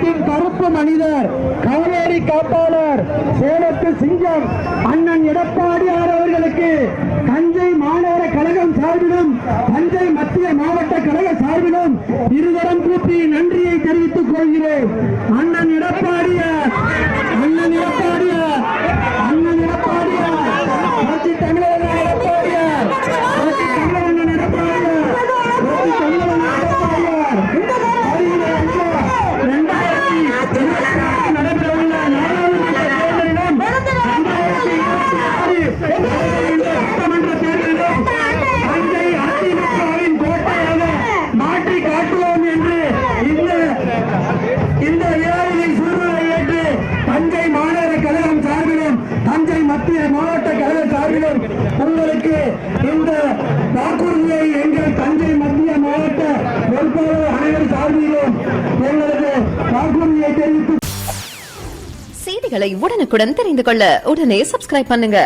சேலத்தின் கருப்பு மனிதர், காவேரி காப்பாளர், சேலத்து சிங்கம் அண்ணன் எடப்பாடியார் அவர்களுக்கு தஞ்சை மாநகர கழகம் சார்பிலும் தஞ்சை மத்திய மாவட்ட கழக சார்பிலும் இருதரம் கூப்பி நன்றியை தெரிவித்துக் கொள்கிறேன். அண்ணன் எடப்பாடியார், அண்ணன் எடப்பாடியார், அண்ணன் எடப்பாடியார், புரட்சி தமிழர் எடப்பாடியார், புரட்சி தமிழர் அண்ணன் எடப்பாடியார், புரட்சி தமிழர் அண்ணன் எடப்பாடியார். 2024 நடைபெறவுள்ள நாடாளுமன்ற தேர்தலிலும் 2026 சட்டமன்ற தேர்தலிலும் தஞ்சை அதிமுகவின் கோட்டையாக மாற்றி காட்டுவோம் என்று இந்த ஏழை சூழ்நிலை ஏற்று தஞ்சை மாநகர கழகம் சார்பிலும் தஞ்சை மத்திய மாவட்ட கழக சார்பிலும் உங்களுக்கு இந்த வாக்குறுதியை எங்கள் தஞ்சை மத்திய மாவட்ட பொறுப்பாளர் அனைவர் சார்பிலும் எங்களது வாக்குறுதியை தெரிவித்து செய்திகளை உடனுக்குடன் தெரிந்து கொள்ள உடனே சப்ஸ்கிரைப் பண்ணுங்க.